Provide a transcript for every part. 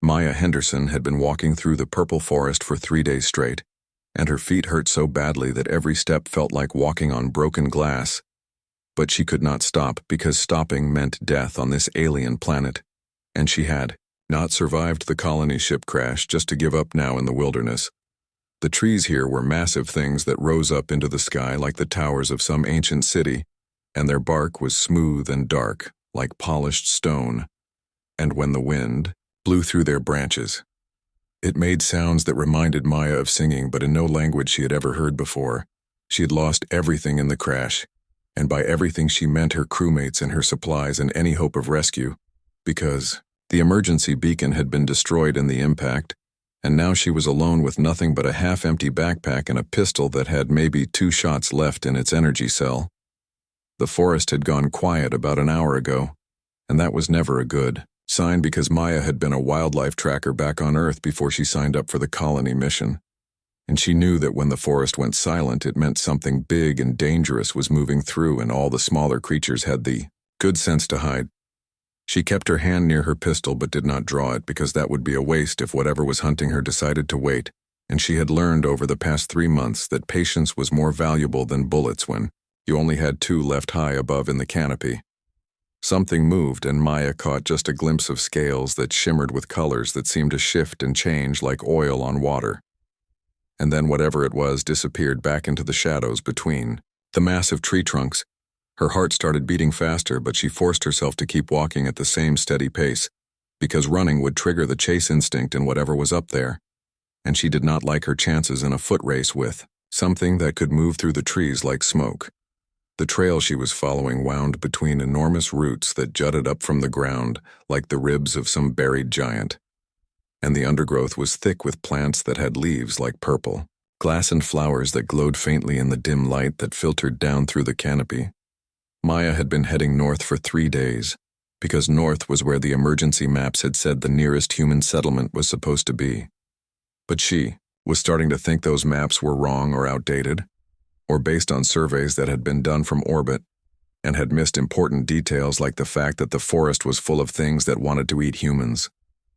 Maya Henderson had been walking through the purple forest for 3 days straight, and her feet hurt so badly that every step felt like walking on broken glass. But she could not stop because stopping meant death on this alien planet, and she had not survived the colony ship crash just to give up now in the wilderness. The trees here were massive things that rose up into the sky like the towers of some ancient city, and their bark was smooth and dark, like polished stone. And when the wind blew through their branches, it made sounds that reminded Maya of singing, but in no language she had ever heard before. She had lost everything in the crash, and by everything she meant her crewmates and her supplies and any hope of rescue, because the emergency beacon had been destroyed in the impact, and now she was alone with nothing but a half-empty backpack and a pistol that had maybe 2 shots left in its energy cell. The forest had gone quiet about an hour ago, and that was never a good sign because Maya had been a wildlife tracker back on Earth before she signed up for the colony mission. And she knew that when the forest went silent, it meant something big and dangerous was moving through, and all the smaller creatures had the good sense to hide. She kept her hand near her pistol but did not draw it because that would be a waste if whatever was hunting her decided to wait, and she had learned over the past 3 months that patience was more valuable than bullets when you only had 2 left high above in the canopy. Something moved, and Maya caught just a glimpse of scales that shimmered with colors that seemed to shift and change like oil on water. And then whatever it was disappeared back into the shadows between the massive tree trunks. Her heart started beating faster, but she forced herself to keep walking at the same steady pace, because running would trigger the chase instinct in whatever was up there, and she did not like her chances in a foot race with something that could move through the trees like smoke. The trail she was following wound between enormous roots that jutted up from the ground like the ribs of some buried giant, and the undergrowth was thick with plants that had leaves like purple glass and flowers that glowed faintly in the dim light that filtered down through the canopy. Maya had been heading north for 3 days, because north was where the emergency maps had said the nearest human settlement was supposed to be. But she was starting to think those maps were wrong or outdated, or based on surveys that had been done from orbit, and had missed important details like the fact that the forest was full of things that wanted to eat humans.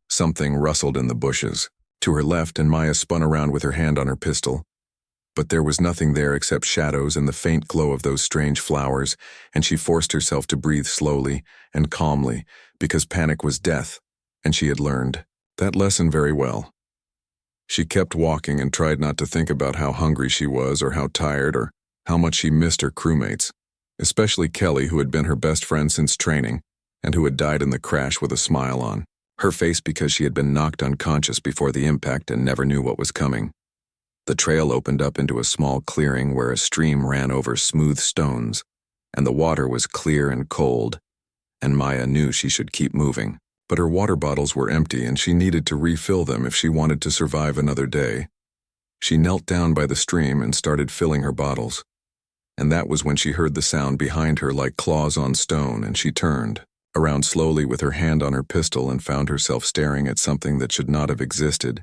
Something rustled in the bushes to her left, and Maya spun around with her hand on her pistol. But there was nothing there except shadows and the faint glow of those strange flowers, and she forced herself to breathe slowly and calmly because panic was death, and she had learned that lesson very well. She kept walking and tried not to think about how hungry she was or how tired or how much she missed her crewmates, especially Kelly, who had been her best friend since training and who had died in the crash with a smile on her face because she had been knocked unconscious before the impact and never knew what was coming. The trail opened up into a small clearing where a stream ran over smooth stones, and the water was clear and cold, and Maya knew she should keep moving. But her water bottles were empty and she needed to refill them if she wanted to survive another day. She knelt down by the stream and started filling her bottles. And that was when she heard the sound behind her like claws on stone, and she turned around slowly with her hand on her pistol and found herself staring at something that should not have existed.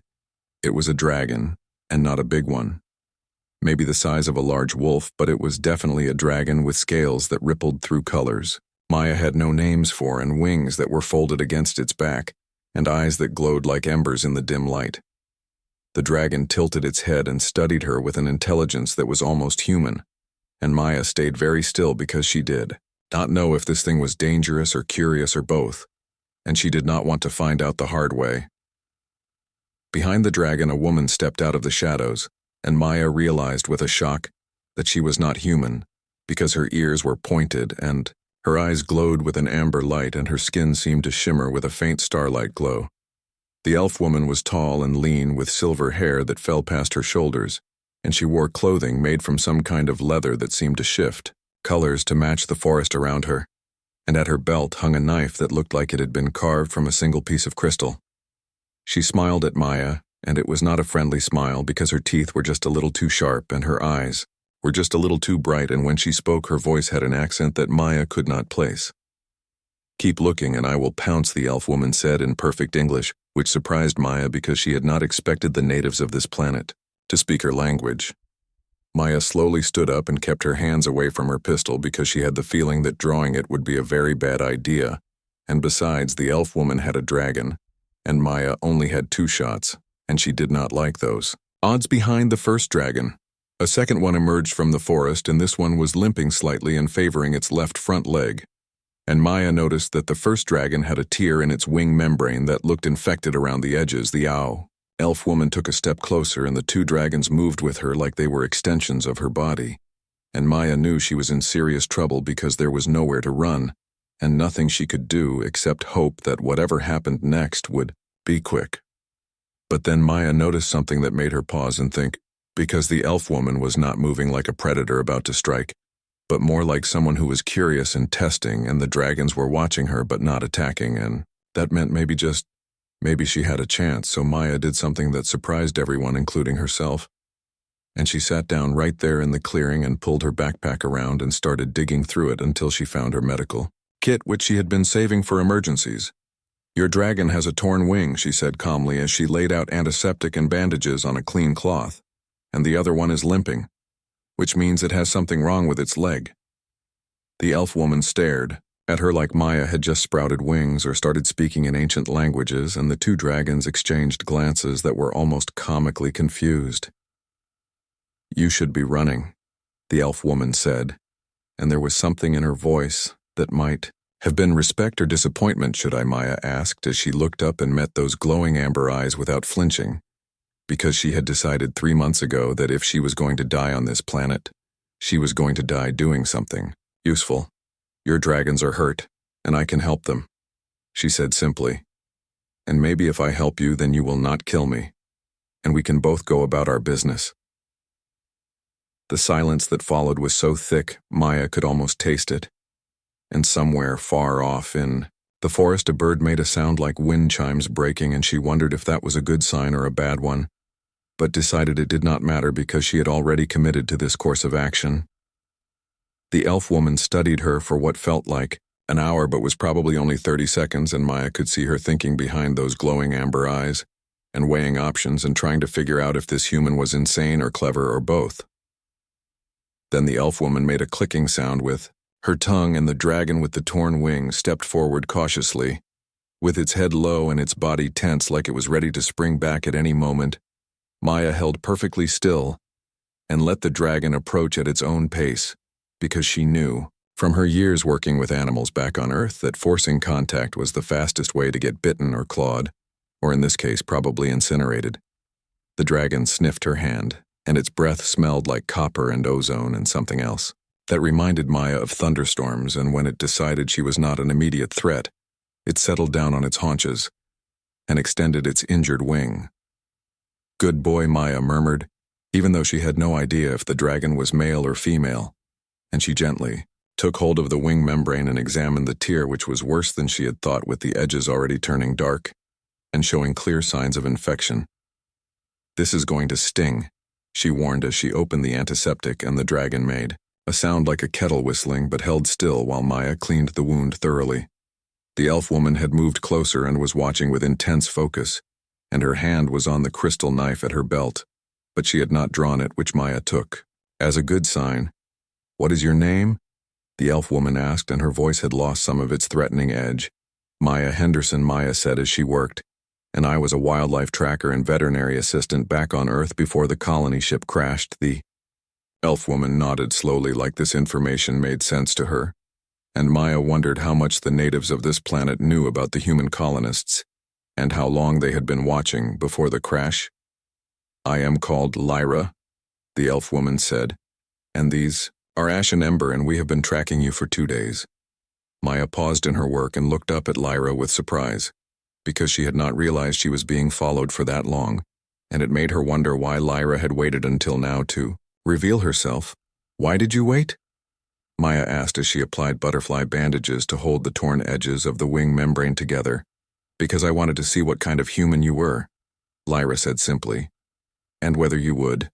It was a dragon, and not a big one. Maybe the size of a large wolf, but it was definitely a dragon with scales that rippled through colors Maya had no names for, and wings that were folded against its back, and eyes that glowed like embers in the dim light. The dragon tilted its head and studied her with an intelligence that was almost human, and Maya stayed very still because she did not know if this thing was dangerous or curious or both, and she did not want to find out the hard way. Behind the dragon, a woman stepped out of the shadows, and Maya realized with a shock that she was not human, because her ears were pointed and her eyes glowed with an amber light, and her skin seemed to shimmer with a faint starlight glow. The elf woman was tall and lean with silver hair that fell past her shoulders, and she wore clothing made from some kind of leather that seemed to shift colors to match the forest around her, and at her belt hung a knife that looked like it had been carved from a single piece of crystal. She smiled at Maya, and it was not a friendly smile because her teeth were just a little too sharp and her eyes were just a little too bright, and when she spoke her voice had an accent that Maya could not place. "Keep looking and I will pounce," the elf woman said in perfect English, which surprised Maya because she had not expected the natives of this planet to speak her language. Maya slowly stood up and kept her hands away from her pistol because she had the feeling that drawing it would be a very bad idea, and besides, the elf woman had a dragon, and Maya only had 2 shots, and she did not like those. Odds behind the first dragon. A second one emerged from the forest, and this one was limping slightly and favoring its left front leg. And Maya noticed that the first dragon had a tear in its wing membrane that looked infected around the edges. The elf woman took a step closer, and the 2 dragons moved with her like they were extensions of her body. And Maya knew she was in serious trouble because there was nowhere to run, and nothing she could do except hope that whatever happened next would be quick. But then Maya noticed something that made her pause and think, because the elf woman was not moving like a predator about to strike, but more like someone who was curious and testing, and the dragons were watching her but not attacking, and that meant maybe she had a chance. So Maya did something that surprised everyone, including herself. And she sat down right there in the clearing and pulled her backpack around and started digging through it until she found her medical kit, which she had been saving for emergencies. "Your dragon has a torn wing," she said calmly as she laid out antiseptic and bandages on a clean cloth. "And the other one is limping, which means it has something wrong with its leg." The elf woman stared at her like Maya had just sprouted wings or started speaking in ancient languages, and the 2 dragons exchanged glances that were almost comically confused. "You should be running," the elf woman said, and there was something in her voice that might have been respect or disappointment, should I, Maya asked as she looked up and met those glowing amber eyes without flinching, because she had decided 3 months ago that if she was going to die on this planet, she was going to die doing something useful. "Your dragons are hurt, and I can help them," she said simply. "And maybe if I help you, then you will not kill me, and we can both go about our business." The silence that followed was so thick, Maya could almost taste it. And somewhere far off in the forest, a bird made a sound like wind chimes breaking, and she wondered if that was a good sign or a bad one, but decided it did not matter because she had already committed to this course of action. The elf woman studied her for what felt like an hour but was probably only 30 seconds, and Maya could see her thinking behind those glowing amber eyes and weighing options and trying to figure out if this human was insane or clever or both. Then the elf woman made a clicking sound with her tongue, and the dragon with the torn wing stepped forward cautiously, with its head low and its body tense like it was ready to spring back at any moment. Maya held perfectly still and let the dragon approach at its own pace, because she knew, from her years working with animals back on Earth, that forcing contact was the fastest way to get bitten or clawed, or in this case probably incinerated. The dragon sniffed her hand, and its breath smelled like copper and ozone and something else that reminded Maya of thunderstorms, and when it decided she was not an immediate threat, it settled down on its haunches and extended its injured wing. "Good boy," Maya murmured, even though she had no idea if the dragon was male or female, and she gently took hold of the wing membrane and examined the tear, which was worse than she had thought, with the edges already turning dark and showing clear signs of infection. "This is going to sting," she warned as she opened the antiseptic, and the dragon made a sound like a kettle whistling but held still while Maya cleaned the wound thoroughly. The elf woman had moved closer and was watching with intense focus, and her hand was on the crystal knife at her belt, but she had not drawn it, which Maya took as a good sign. "What is your name?" the elf woman asked, and her voice had lost some of its threatening edge. "Maya Henderson," Maya said as she worked, "and I was a wildlife tracker and veterinary assistant back on Earth before the colony ship crashed." The elf woman nodded slowly like this information made sense to her, and Maya wondered how much the natives of this planet knew about the human colonists and how long they had been watching before the crash. "I am called Lyra," the elf woman said, "and these are Ash and Ember, and we have been tracking you for 2 days. Maya paused in her work and looked up at Lyra with surprise, because she had not realized she was being followed for that long, and it made her wonder why Lyra had waited until now to reveal herself. "Why did you wait?" Maya asked as she applied butterfly bandages to hold the torn edges of the wing membrane together. "Because I wanted to see what kind of human you were," Lyra said simply, "and whether you would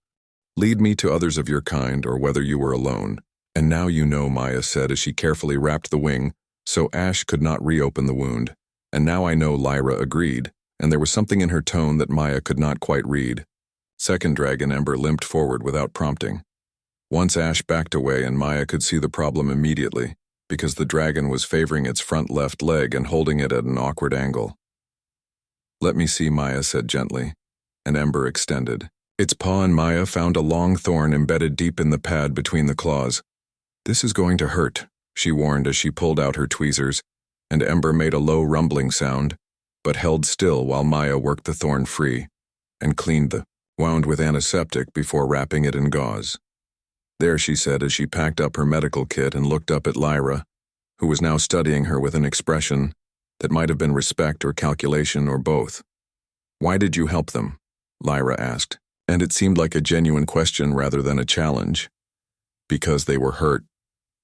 lead me to others of your kind or whether you were alone. And now you know," Maya said as she carefully wrapped the wing so Ash could not reopen the wound. "And now I know," Lyra agreed, and there was something in her tone that Maya could not quite read. Second dragon Ember limped forward without prompting. Once Ash backed away, and Maya could see the problem immediately, because the dragon was favoring its front left leg and holding it at an awkward angle. "Let me see," Maya said gently, and Ember extended its paw, and Maya found a long thorn embedded deep in the pad between the claws. "This is going to hurt," she warned as she pulled out her tweezers, and Ember made a low rumbling sound, but held still while Maya worked the thorn free and cleaned the wound with antiseptic before wrapping it in gauze. "There," she said as she packed up her medical kit and looked up at Lyra, who was now studying her with an expression that might have been respect or calculation or both. "Why did you help them?" Lyra asked, and it seemed like a genuine question rather than a challenge. "Because they were hurt,"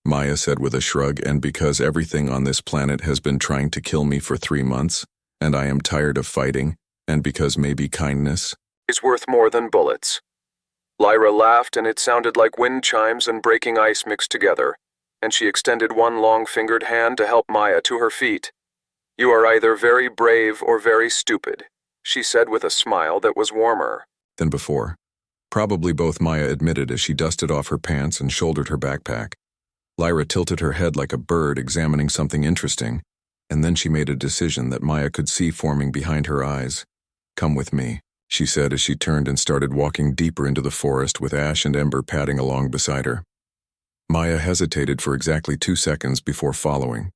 Maya said with a shrug, "and because everything on this planet has been trying to kill me for 3 months, and I am tired of fighting, and because maybe kindness is worth more than bullets." Lyra laughed, and it sounded like wind chimes and breaking ice mixed together, and she extended one long-fingered hand to help Maya to her feet. "You are either very brave or very stupid," she said with a smile that was warmer than before. Probably both, Maya admitted as she dusted off her pants and shouldered her backpack. Lyra tilted her head like a bird examining something interesting, and then she made a decision that Maya could see forming behind her eyes. "Come with me," she said as she turned and started walking deeper into the forest with Ash and Ember padding along beside her. Maya hesitated for exactly 2 seconds before following.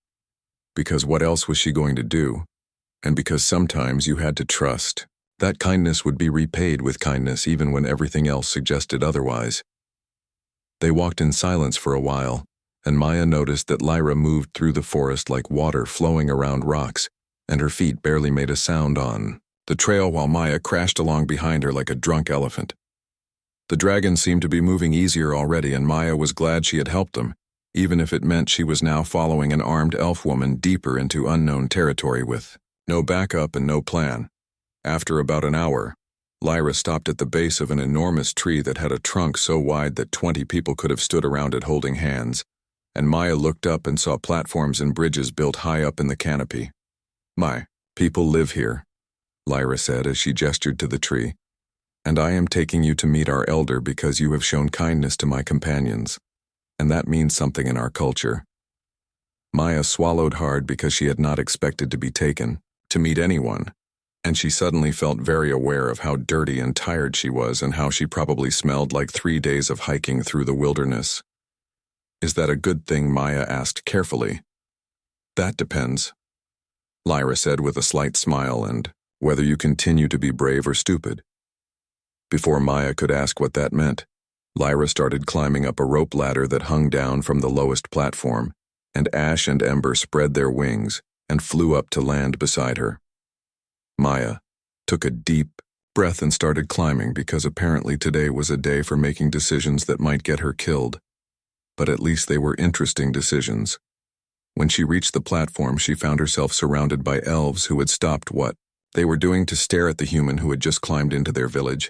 Because what else was she going to do? And because sometimes you had to trust that kindness would be repaid with kindness even when everything else suggested otherwise. They walked in silence for a while, and Maya noticed that Lyra moved through the forest like water flowing around rocks, and her feet barely made a sound on the trail while Maya crashed along behind her like a drunk elephant. The dragons seemed to be moving easier already, and Maya was glad she had helped them, even if it meant she was now following an armed elf woman deeper into unknown territory with no backup and no plan. After about an hour, Lyra stopped at the base of an enormous tree that had a trunk so wide that 20 people could have stood around it holding hands, and Maya looked up and saw platforms and bridges built high up in the canopy. "My people live here," Lyra said as she gestured to the tree, "and I am taking you to meet our elder because you have shown kindness to my companions, and that means something in our culture." Maya swallowed hard because she had not expected to be taken to meet anyone, and she suddenly felt very aware of how dirty and tired she was and how she probably smelled like 3 days of hiking through the wilderness. "Is that a good thing?" Maya asked carefully. "That depends," Lyra said with a slight smile, "and whether you continue to be brave or stupid." Before Maya could ask what that meant, Lyra started climbing up a rope ladder that hung down from the lowest platform, and Ash and Ember spread their wings and flew up to land beside her. Maya took a deep breath and started climbing because apparently today was a day for making decisions that might get her killed. But at least they were interesting decisions. When she reached the platform, she found herself surrounded by elves who had stopped what they were doing to stare at the human who had just climbed into their village,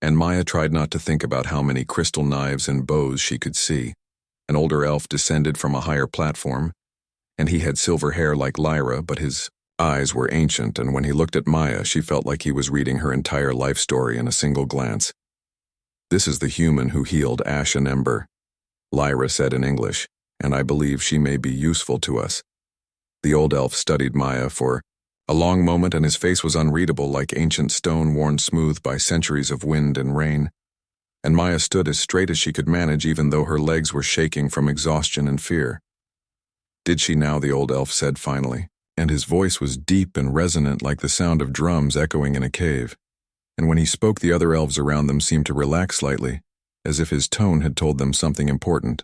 and Maya tried not to think about how many crystal knives and bows she could see. An older elf descended from a higher platform, and he had silver hair like Lyra, but his eyes were ancient, and when he looked at Maya, she felt like he was reading her entire life story in a single glance. "This is the human who healed Ash and Ember," Lyra said in English, "and I believe she may be useful to us." The old elf studied Maya for a long moment, and his face was unreadable like ancient stone worn smooth by centuries of wind and rain. And Maya stood as straight as she could manage, even though her legs were shaking from exhaustion and fear. "Did she now?" the old elf said finally, and his voice was deep and resonant like the sound of drums echoing in a cave. And when he spoke, the other elves around them seemed to relax slightly, as if his tone had told them something important.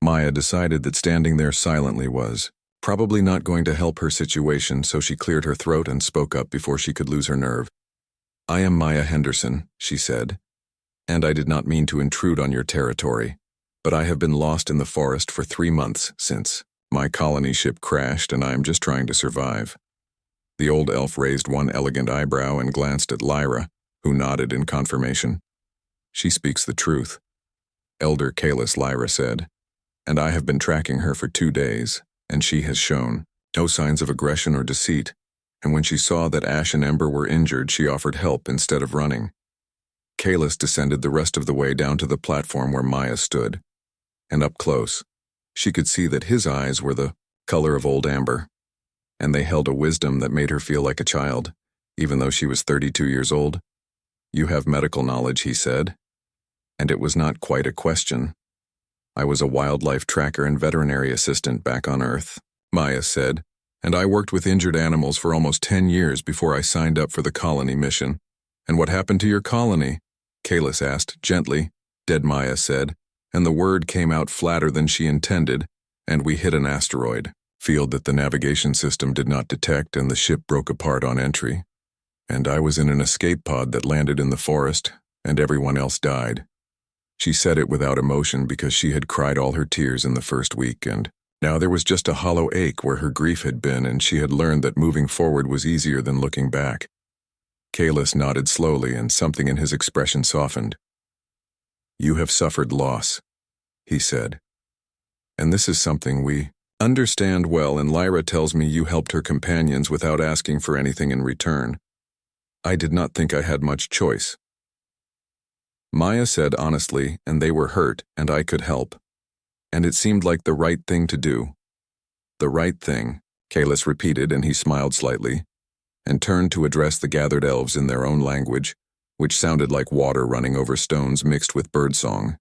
Maya decided that standing there silently was probably not going to help her situation, so she cleared her throat and spoke up before she could lose her nerve. "I am Maya Henderson," she said, "and I did not mean to intrude on your territory, but I have been lost in the forest for 3 months since my colony ship crashed, and I am just trying to survive." The old elf raised one elegant eyebrow and glanced at Lyra, who nodded in confirmation. "She speaks the truth," Elder Kalis, Lyra said, "and I have been tracking her for 2 days, and she has shown no signs of aggression or deceit, and when she saw that Ash and Ember were injured, she offered help instead of running." Kalis descended the rest of the way down to the platform where Maya stood, and up close, she could see that his eyes were the color of old amber, and they held a wisdom that made her feel like a child. even though she was 32 years old. "You have medical knowledge," he said. And it was not quite a question. "I was a wildlife tracker and veterinary assistant back on Earth," Maya said, "and I worked with injured animals for almost 10 years before I signed up for the colony mission." "And what happened to your colony?" Kalis asked gently. "Dead," Maya said, and the word came out flatter than she intended, "and we hit an asteroid field that the navigation system did not detect, and the ship broke apart on entry. And I was in an escape pod that landed in the forest, and everyone else died." She said it without emotion because she had cried all her tears in the first week, and now there was just a hollow ache where her grief had been, and she had learned that moving forward was easier than looking back. Kalis nodded slowly, and something in his expression softened. "You have suffered loss," he said. "And this is something we understand well, and Lyra tells me you helped her companions without asking for anything in return. I did not think I had much choice." Maya said honestly, and they were hurt, and I could help. And it seemed like the right thing to do. "The right thing," Kalis repeated, and he smiled slightly, and turned to address the gathered elves in their own language, which sounded like water running over stones mixed with birdsong.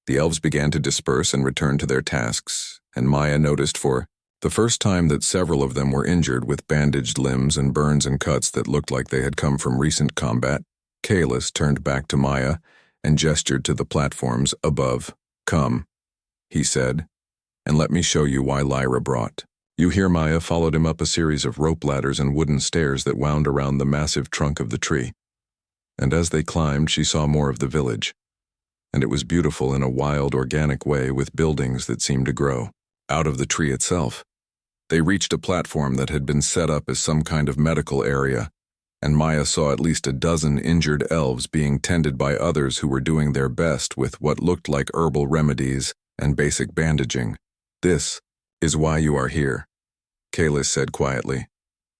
The elves began to disperse and return to their tasks, and Maya noticed for the first time that several of them were injured with bandaged limbs and burns and cuts that looked like they had come from recent combat. Kalis turned back to Maya and gestured to the platforms above. "Come," he said, "and let me show you why Lyra brought you here." Maya followed him up a series of rope ladders and wooden stairs that wound around the massive trunk of the tree. And as they climbed, she saw more of the village. And it was beautiful in a wild, organic way, with buildings that seemed to grow out of the tree itself. They reached a platform that had been set up as some kind of medical area, and Maya saw at least a dozen injured elves being tended by others who were doing their best with what looked like herbal remedies and basic bandaging. "This is why you are here," Kalis said quietly.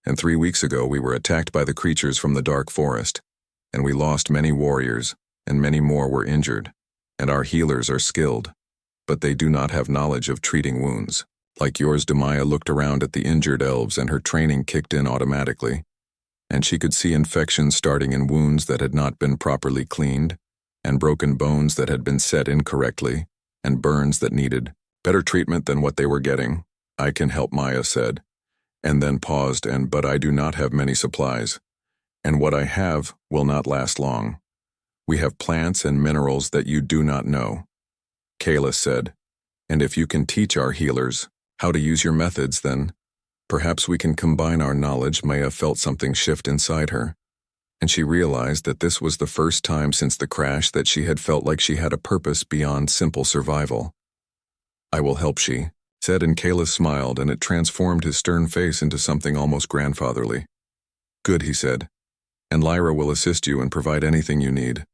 "And 3 weeks ago we were attacked by the creatures from the dark forest, and we lost many warriors, and many more were injured, and our healers are skilled, but they do not have knowledge of treating wounds. Like yours." Maya looked around at the injured elves, and her training kicked in automatically, and she could see infections starting in wounds that had not been properly cleaned, and broken bones that had been set incorrectly, and burns that needed better treatment than what they were getting. "I can help," Maya said, and then paused, "but I do not have many supplies, and what I have will not last long. We have plants and minerals that you do not know," Kalis said, "and if you can teach our healers how to use your methods, then perhaps we can combine our knowledge." Maya felt something shift inside her, and she realized that this was the first time since the crash that she had felt like she had a purpose beyond simple survival. "I will help," she said, and Kalis smiled, and it transformed his stern face into something almost grandfatherly. "Good," he said, "and Lyra will assist you and provide anything you need."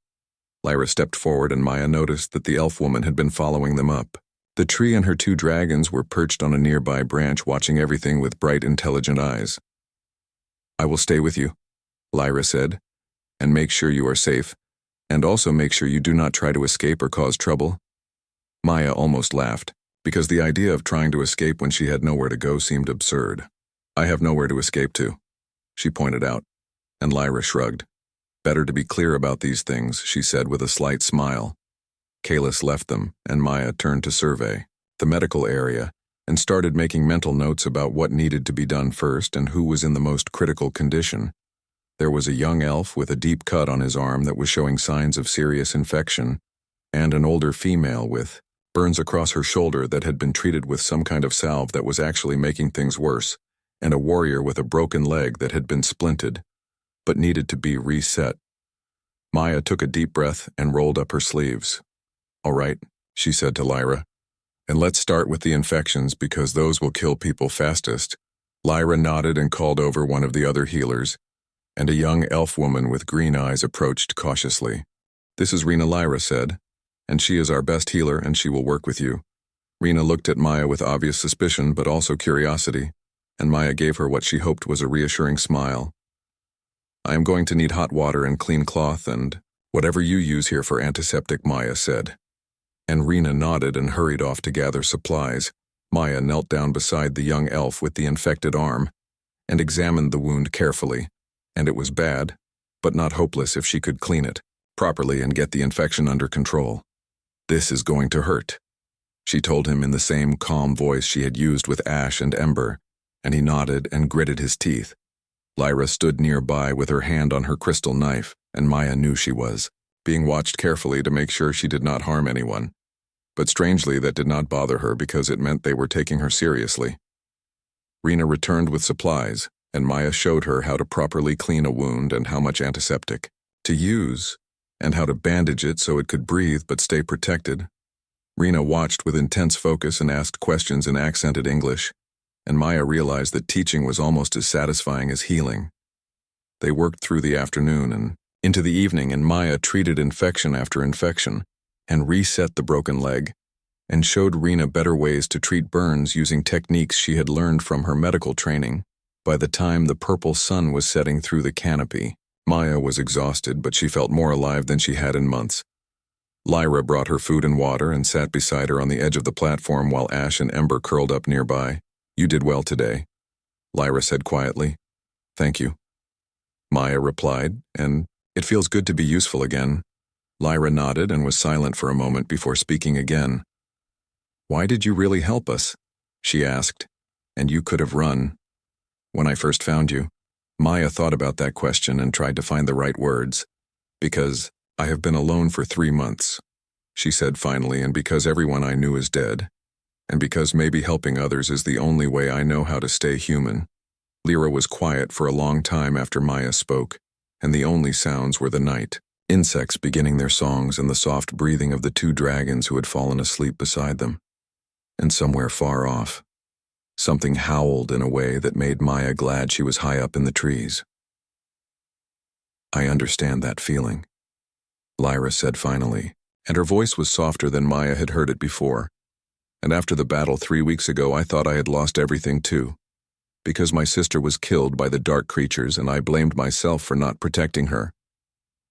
Lyra stepped forward, and Maya noticed that the elf woman had been following them up. The tree and her 2 dragons were perched on a nearby branch, watching everything with bright, intelligent eyes. "I will stay with you," Lyra said, "and make sure you are safe, and also make sure you do not try to escape or cause trouble." Maya almost laughed, because the idea of trying to escape when she had nowhere to go seemed absurd. "I have nowhere to escape to," she pointed out, and Lyra shrugged. "Better to be clear about these things," she said with a slight smile. Kalis left them, and Maya turned to survey the medical area and started making mental notes about what needed to be done first and who was in the most critical condition. There was a young elf with a deep cut on his arm that was showing signs of serious infection, and an older female with burns across her shoulder that had been treated with some kind of salve that was actually making things worse, and a warrior with a broken leg that had been splinted, but needed to be reset. Maya took a deep breath and rolled up her sleeves. "All right," she said to Lyra, "and let's start with the infections because those will kill people fastest." Lyra nodded and called over one of the other healers, and a young elf woman with green eyes approached cautiously. "This is Rena," Lyra said, "and she is our best healer and she will work with you." Rena looked at Maya with obvious suspicion but also curiosity, and Maya gave her what she hoped was a reassuring smile. "I am going to need hot water and clean cloth and whatever you use here for antiseptic," Maya said. And Rena nodded and hurried off to gather supplies. Maya knelt down beside the young elf with the infected arm and examined the wound carefully. and it was bad, but not hopeless if she could clean it properly and get the infection under control. "This is going to hurt," she told him in the same calm voice she had used with Ash and Ember, and he nodded and gritted his teeth. Lyra stood nearby with her hand on her crystal knife, and Maya knew she was, being watched carefully to make sure she did not harm anyone. But strangely, that did not bother her because it meant they were taking her seriously. Rena returned with supplies, and Maya showed her how to properly clean a wound and how much antiseptic to use, and how to bandage it so it could breathe but stay protected. Rena watched with intense focus and asked questions in accented English, and Maya realized that teaching was almost as satisfying as healing. They worked through the afternoon and into the evening, and Maya treated infection after infection, and reset the broken leg, and showed Rena better ways to treat burns using techniques she had learned from her medical training. By the time the purple sun was setting through the canopy, Maya was exhausted, but she felt more alive than she had in months. Lyra brought her food and water and sat beside her on the edge of the platform while Ash and Ember curled up nearby. "You did well today," Lyra said quietly. "Thank you," Maya replied, "and it feels good to be useful again." Lyra nodded and was silent for a moment before speaking again. "Why did you really help us?" she asked. "And you could have run." "When I first found you," Maya thought about that question and tried to find the right words. "Because I have been alone for 3 months," she said finally, "and because everyone I knew is dead. And because maybe helping others is the only way I know how to stay human." Lyra was quiet for a long time after Maya spoke, and the only sounds were the night, insects beginning their songs and the soft breathing of the 2 dragons who had fallen asleep beside them. And somewhere far off, something howled in a way that made Maya glad she was high up in the trees. "I understand that feeling," Lyra said finally, and her voice was softer than Maya had heard it before. "And after the battle 3 weeks ago, I thought I had lost everything too, because my sister was killed by the dark creatures and I blamed myself for not protecting her."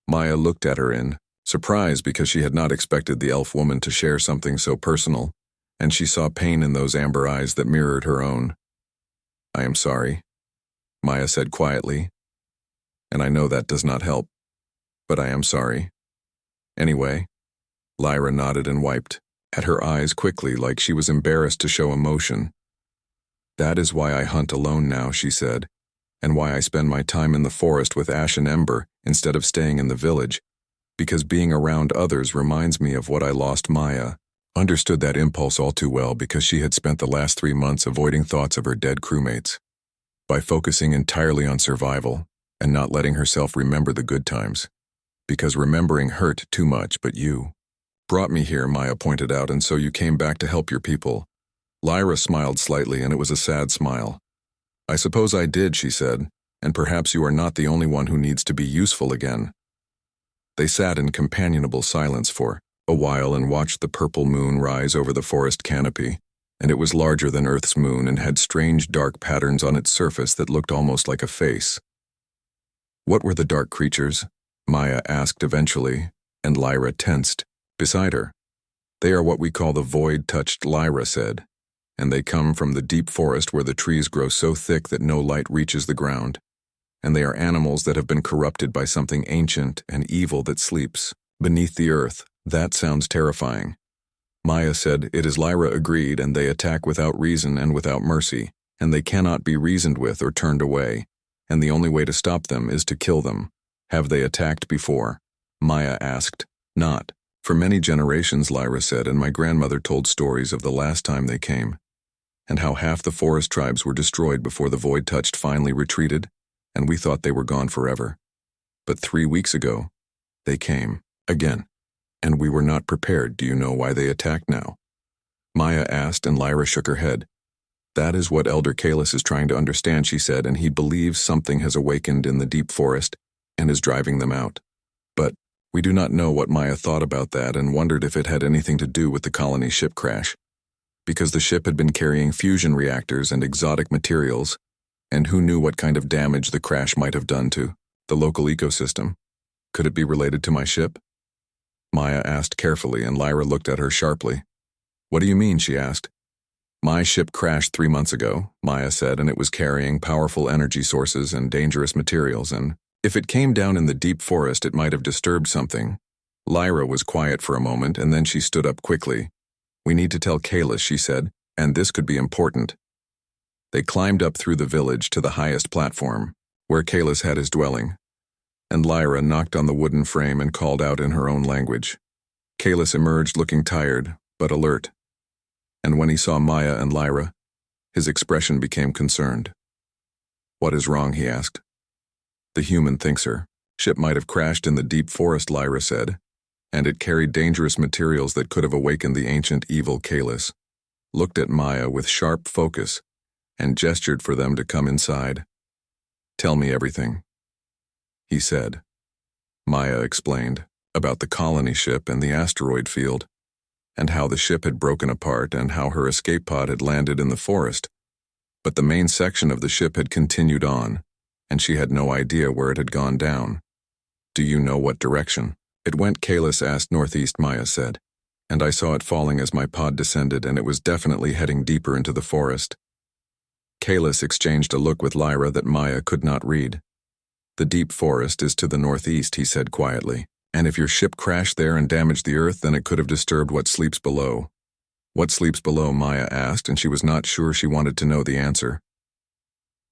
Maya looked at her in surprise because she had not expected the elf woman to share something so personal, and she saw pain in those amber eyes that mirrored her own. "I am sorry," Maya said quietly, "and I know that does not help, but I am sorry. Anyway," Lyra nodded and wiped at her eyes quickly like she was embarrassed to show emotion. "That is why I hunt alone now," she said, "and why I spend my time in the forest with Ash and Ember instead of staying in the village, because being around others reminds me of what I lost." Maya understood that impulse all too well because she had spent the last 3 months avoiding thoughts of her dead crewmates by focusing entirely on survival and not letting herself remember the good times, because remembering hurt too much. "But you brought me here," Maya pointed out, "and so you came back to help your people." Lyra smiled slightly, and it was a sad smile. "I suppose I did," she said, "and perhaps you are not the only one who needs to be useful again." They sat in companionable silence for a while and watched the purple moon rise over the forest canopy, and it was larger than Earth's moon and had strange dark patterns on its surface that looked almost like a face. "What were the dark creatures?" Maya asked eventually, and Lyra tensed beside her. "They are what we call the void-touched," Lyra said, "and they come from the deep forest where the trees grow so thick that no light reaches the ground. And they are animals that have been corrupted by something ancient and evil that sleeps beneath the earth." "That sounds terrifying," Maya said. "It is." Lyra agreed, "and they attack without reason and without mercy, and they cannot be reasoned with or turned away, and the only way to stop them is to kill them." "Have they attacked before?" Maya asked. "Not for many generations," Lyra said, "and my grandmother told stories of the last time they came, and how half the forest tribes were destroyed before the Void-Touched finally retreated, and we thought they were gone forever. But 3 weeks ago, they came again, and we were not prepared." "Do you know why they attacked now?" Maya asked, and Lyra shook her head. "That is what Elder Kalis is trying to understand," she said, "and he believes something has awakened in the deep forest and is driving them out. But we do not know." What Maya thought about that and wondered if it had anything to do with the colony ship crash, because the ship had been carrying fusion reactors and exotic materials, and who knew what kind of damage the crash might have done to the local ecosystem. "Could it be related to my ship?" Maya asked carefully, and Lyra looked at her sharply. "What do you mean?" she asked. My ship crashed 3 months ago, Maya said, and it was carrying powerful energy sources and dangerous materials, and if it came down in the deep forest, it might have disturbed something. Lyra was quiet for a moment, and then she stood up quickly. We need to tell Kalis, she said, and this could be important. They climbed up through the village to the highest platform, where Kalis had his dwelling, and Lyra knocked on the wooden frame and called out in her own language. Kalis emerged looking tired, but alert, and when he saw Maya and Lyra, his expression became concerned. What is wrong, he asked. The human thinks her ship might have crashed in the deep forest, Lyra said, and it carried dangerous materials that could have awakened the ancient evil. Kalis looked at Maya with sharp focus and gestured for them to come inside. Tell me everything, he said. Maya explained about the colony ship and the asteroid field, and how the ship had broken apart and how her escape pod had landed in the forest. But the main section of the ship had continued on, and she had no idea where it had gone down. Do you know what direction? It went, Kalis asked. Northeast, Maya said, and I saw it falling as my pod descended, and it was definitely heading deeper into the forest. Kalis exchanged a look with Lyra that Maya could not read. The deep forest is to the northeast, he said quietly, and if your ship crashed there and damaged the earth, then it could have disturbed what sleeps below. What sleeps below? Maya asked, and she was not sure she wanted to know the answer.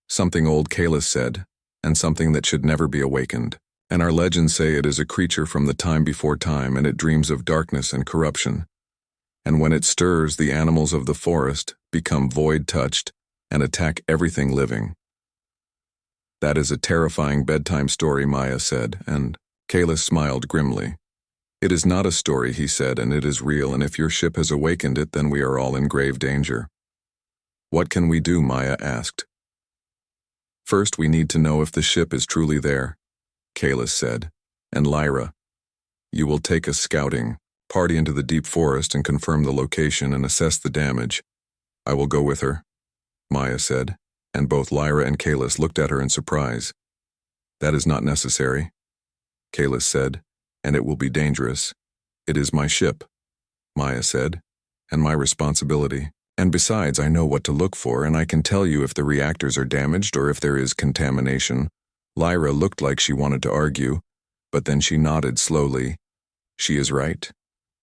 Something old, Kalis said, and something that should never be awakened. And our legends say it is a creature from the time before time, and it dreams of darkness and corruption. And when it stirs, the animals of the forest become void-touched and attack everything living. That is a terrifying bedtime story, Maya said, and Kalis smiled grimly. It is not a story, he said, and it is real, and if your ship has awakened it, then we are all in grave danger. What can we do? Maya asked. First, we need to know if the ship is truly there, Kalis said, and Lyra, you will take a scouting party into the deep forest and confirm the location and assess the damage. I will go with her, Maya said, and both Lyra and Kalis looked at her in surprise. That is not necessary, Kalis said, and it will be dangerous. It is my ship, Maya said, and my responsibility. And besides, I know what to look for, and I can tell you if the reactors are damaged or if there is contamination. Lyra looked like she wanted to argue, but then she nodded slowly. She is right,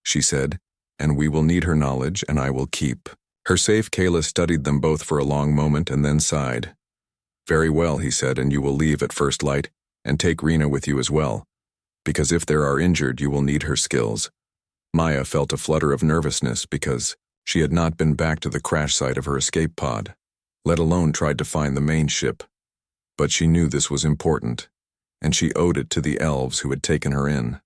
she said, and we will need her knowledge, and I will keep her safe. Kalis studied them both for a long moment and then sighed. Very well, he said, and you will leave at first light, and take Rena with you as well, because if there are injured, you will need her skills. Maya felt a flutter of nervousness because she had not been back to the crash site of her escape pod, let alone tried to find the main ship. But she knew this was important, and she owed it to the elves who had taken her in.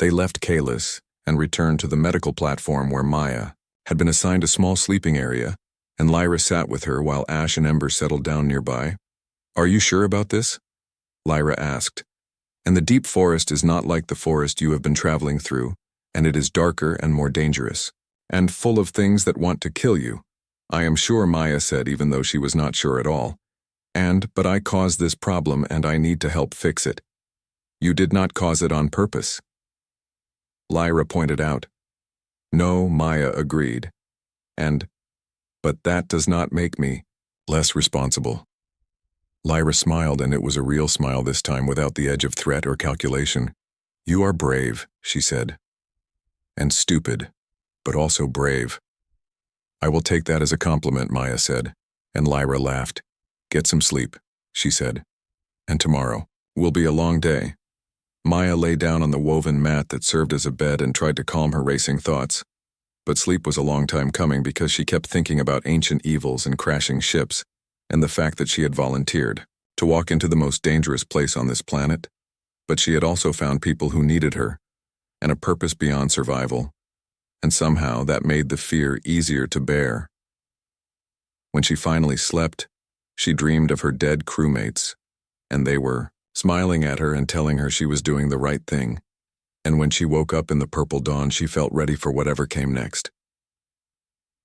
They left Kalis and returned to the medical platform where Maya had been assigned a small sleeping area, and Lyra sat with her while Ash and Ember settled down nearby. Are you sure about this? Lyra asked. And the deep forest is not like the forest you have been traveling through, and it is darker and more dangerous, and full of things that want to kill you. I am sure, Maya said, even though she was not sure at all. But I caused this problem and I need to help fix it. You did not cause it on purpose, Lyra pointed out. No, Maya agreed. But that does not make me less responsible. Lyra smiled, and it was a real smile this time, without the edge of threat or calculation. You are brave, she said. And stupid, but also brave. I will take that as a compliment, Maya said, and Lyra laughed. Get some sleep, she said. And tomorrow will be a long day. Maya lay down on the woven mat that served as a bed and tried to calm her racing thoughts. But sleep was a long time coming because she kept thinking about ancient evils and crashing ships, and the fact that she had volunteered to walk into the most dangerous place on this planet. But she had also found people who needed her, and a purpose beyond survival, and somehow that made the fear easier to bear. When she finally slept, she dreamed of her dead crewmates, and they were smiling at her and telling her she was doing the right thing. And when she woke up in the purple dawn, she felt ready for whatever came next.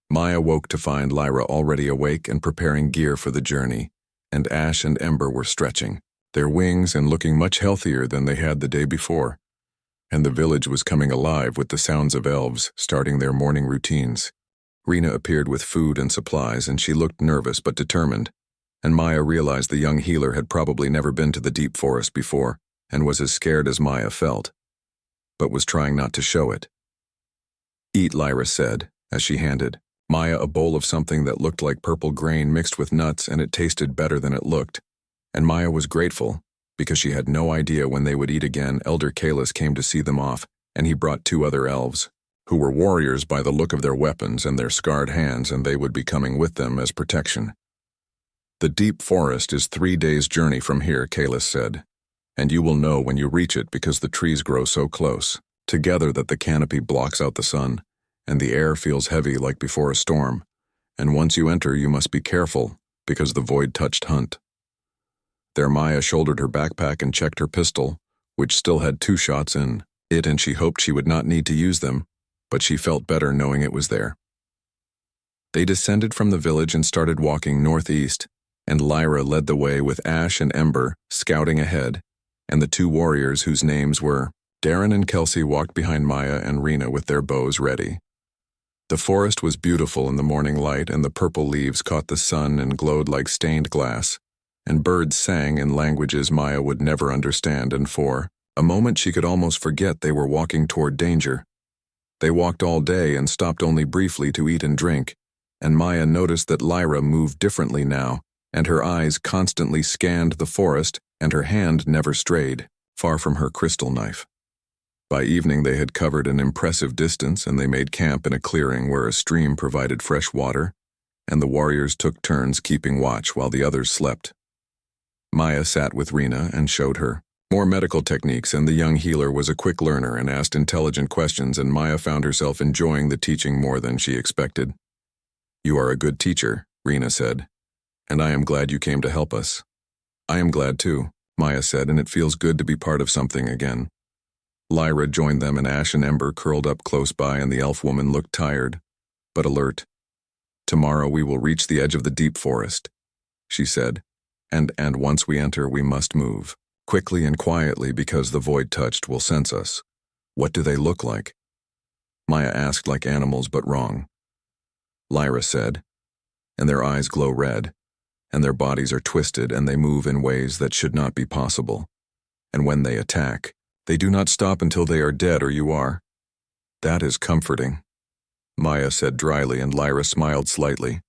Maya woke to find Lyra already awake and preparing gear for the journey, and Ash and Ember were stretching their wings and looking much healthier than they had the day before. And the village was coming alive with the sounds of elves starting their morning routines. Rena appeared with food and supplies, and she looked nervous but determined, and Maya realized the young healer had probably never been to the deep forest before and was as scared as Maya felt, but was trying not to show it. "Eat," Lyra said, as she handed Maya a bowl of something that looked like purple grain mixed with nuts, and it tasted better than it looked, and Maya was grateful, because she had no idea when they would eat again. Elder Kalis came to see them off, and he brought 2 other elves, who were warriors by the look of their weapons and their scarred hands, and they would be coming with them as protection. "The deep forest is 3 days' journey from here," Kalis said, "and you will know when you reach it because the trees grow so close together that the canopy blocks out the sun, and the air feels heavy like before a storm, and once you enter you must be careful because the void-touched hunt." There Maya shouldered her backpack and checked her pistol, which still had 2 shots in it, and she hoped she would not need to use them, but she felt better knowing it was there. They descended from the village and started walking northeast, and Lyra led the way with Ash and Ember scouting ahead, and the 2 warriors whose names were Darren and Kelsey walked behind Maya and Rena with their bows ready. The forest was beautiful in the morning light, and the purple leaves caught the sun and glowed like stained glass, and birds sang in languages Maya would never understand, and for a moment she could almost forget they were walking toward danger. They walked all day and stopped only briefly to eat and drink, and Maya noticed that Lyra moved differently now, and her eyes constantly scanned the forest, and her hand never strayed, far from her crystal knife. By evening they had covered an impressive distance, and they made camp in a clearing where a stream provided fresh water, and the warriors took turns keeping watch while the others slept. Maya sat with Rena and showed her more medical techniques, and the young healer was a quick learner and asked intelligent questions, and Maya found herself enjoying the teaching more than she expected. "You are a good teacher," Rena said, "and I am glad you came to help us." "I am glad too," Maya said, "and it feels good to be part of something again." Lyra joined them, and Ash and Ember curled up close by, and the elf woman looked tired, but alert. "Tomorrow we will reach the edge of the deep forest," she said, and once we enter we must move, quickly and quietly, because the void-touched will sense us." "What do they look like?" Maya asked. "Like animals, but wrong," Lyra said, "and their eyes glow red, and their bodies are twisted, and they move in ways that should not be possible, and when they attack, they do not stop until they are dead or you are." "That is comforting," Maya said dryly, and Lyra smiled slightly.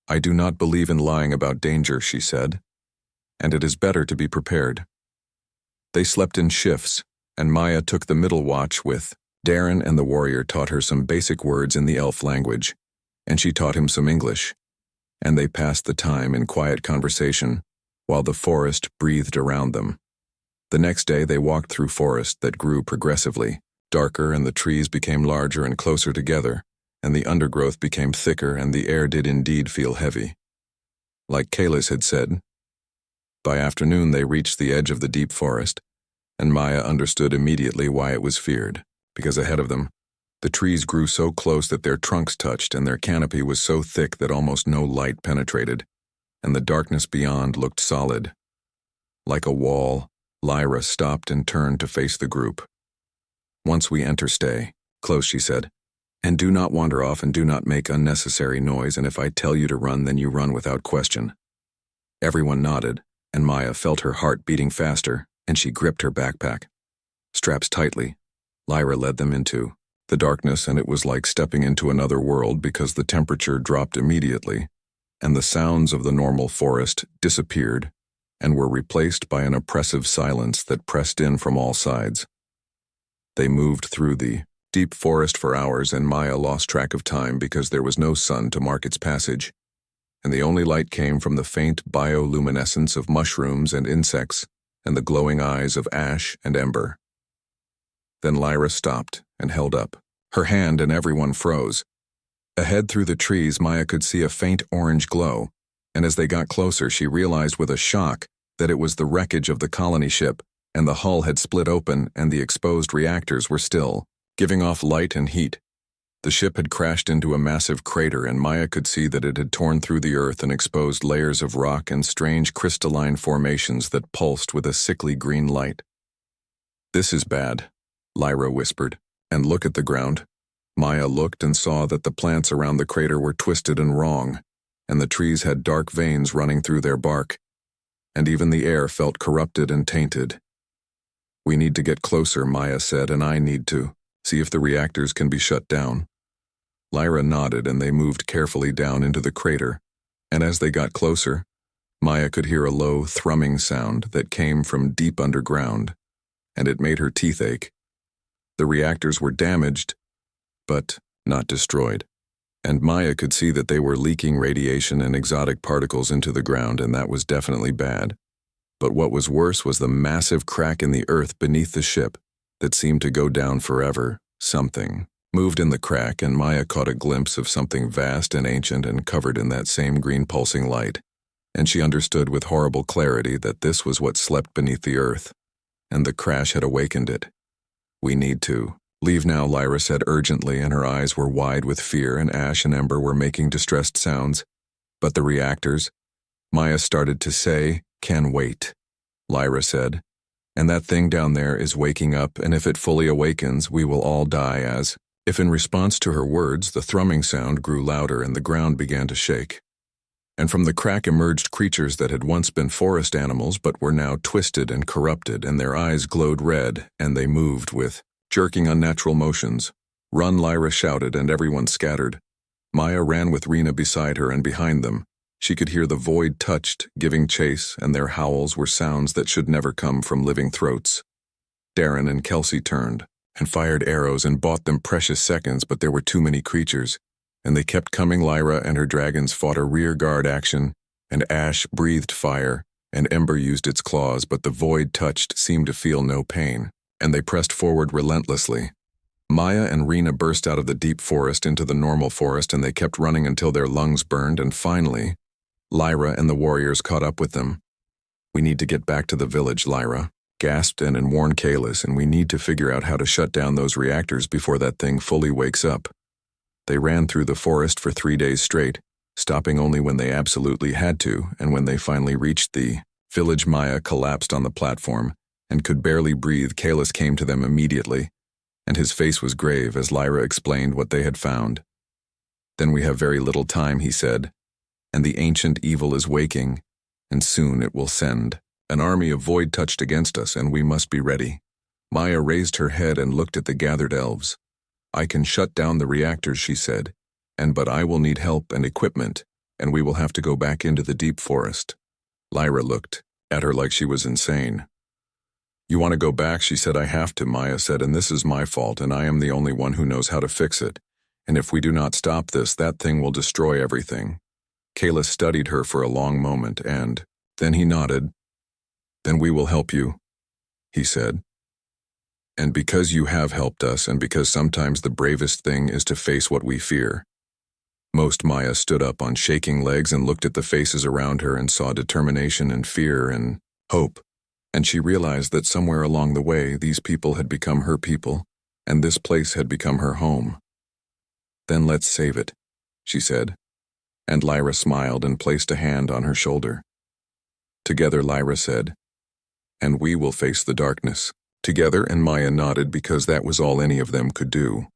"I do not believe in lying about danger," she said, "and it is better to be prepared." They slept in shifts, and Maya took the middle watch with Darren, and the warrior taught her some basic words in the elf language, and she taught him some English, and they passed the time in quiet conversation while the forest breathed around them. The next day they walked through forest that grew progressively darker, and the trees became larger and closer together, and the undergrowth became thicker, and the air did indeed feel heavy. Like Kalis had said, by afternoon they reached the edge of the deep forest, and Maya understood immediately why it was feared, because ahead of them, the trees grew so close that their trunks touched, and their canopy was so thick that almost no light penetrated, and the darkness beyond looked solid. Like a wall, Lyra stopped and turned to face the group. "Once we enter, stay close," she said, "and do not wander off, and do not make unnecessary noise, and if I tell you to run, then you run without question." Everyone nodded, and Maya felt her heart beating faster, and she gripped her backpack. Straps tightly, Lyra led them into the darkness, and it was like stepping into another world because the temperature dropped immediately, and the sounds of the normal forest disappeared and were replaced by an oppressive silence that pressed in from all sides. They moved through the deep forest for hours, and Maya lost track of time because there was no sun to mark its passage, and the only light came from the faint bioluminescence of mushrooms and insects and the glowing eyes of Ash and Ember. Then Lyra stopped and held up her hand, and everyone froze. Ahead through the trees, Maya could see a faint orange glow, and as they got closer, she realized with a shock that it was the wreckage of the colony ship, and the hull had split open, and the exposed reactors were still giving off light and heat. The ship had crashed into a massive crater, and Maya could see that it had torn through the earth and exposed layers of rock and strange crystalline formations that pulsed with a sickly green light. "This is bad," Lyra whispered. "And look at the ground." Maya looked and saw that the plants around the crater were twisted and wrong, and the trees had dark veins running through their bark, and even the air felt corrupted and tainted. "We need to get closer," Maya said, "and I need to see if the reactors can be shut down." Lyra nodded and they moved carefully down into the crater, and as they got closer, Maya could hear a low, thrumming sound that came from deep underground, and it made her teeth ache. The reactors were damaged, but not destroyed, and Maya could see that they were leaking radiation and exotic particles into the ground, and that was definitely bad. But what was worse was the massive crack in the earth beneath the ship that seemed to go down forever. Something moved in the crack, and Maya caught a glimpse of something vast and ancient and covered in that same green pulsing light, and she understood with horrible clarity that this was what slept beneath the earth, and the crash had awakened it. "We need to leave now," Lyra said urgently, and her eyes were wide with fear, and Ash and Ember were making distressed sounds. "But the reactors," Maya started to say, "can wait," Lyra said. "And that thing down there is waking up, and if it fully awakens, we will all die as..." If in response to her words, the thrumming sound grew louder and the ground began to shake. And from the crack emerged creatures that had once been forest animals but were now twisted and corrupted, and their eyes glowed red, and they moved with jerking unnatural motions. "Run," Lyra shouted, and everyone scattered. Maya ran with Rena beside her, and behind them, she could hear the void touched, giving chase, and their howls were sounds that should never come from living throats. Darren and Kelsey turned and fired arrows and bought them precious seconds, but there were too many creatures, and they kept coming. Lyra and her dragons fought a rear guard action, and Ash breathed fire, and Ember used its claws, but the void touched seemed to feel no pain, and they pressed forward relentlessly. Maya and Rena burst out of the deep forest into the normal forest, and they kept running until their lungs burned, and finally, Lyra and the warriors caught up with them. "We need to get back to the village," Lyra gasped and warned Kalis, "and we need to figure out how to shut down those reactors before that thing fully wakes up." They ran through the forest for 3 days straight, stopping only when they absolutely had to, and when they finally reached the village, Maya collapsed on the platform and could barely breathe. Kalis came to them immediately, and his face was grave as Lyra explained what they had found. "Then we have very little time," he said, "and the ancient evil is waking, and soon it will send an army of void touched against us, and we must be ready." Maya raised her head and looked at the gathered elves. "I can shut down the reactors," she said, but I will need help and equipment, and we will have to go back into the deep forest." Lyra looked at her like she was insane. "You want to go back?" she said. "I have to," Maya said, "and this is my fault, and I am the only one who knows how to fix it. And if we do not stop this, that thing will destroy everything." Kalis studied her for a long moment, and then he nodded. "Then we will help you," he said. "And because you have helped us, and because sometimes the bravest thing is to face what we fear." Most Maya stood up on shaking legs and looked at the faces around her and saw determination and fear and hope, and she realized that somewhere along the way these people had become her people, and this place had become her home. "Then let's save it," she said, and Lyra smiled and placed a hand on her shoulder. Together, Lyra said, "And we will face the darkness." Together, and Maya nodded because that was all any of them could do.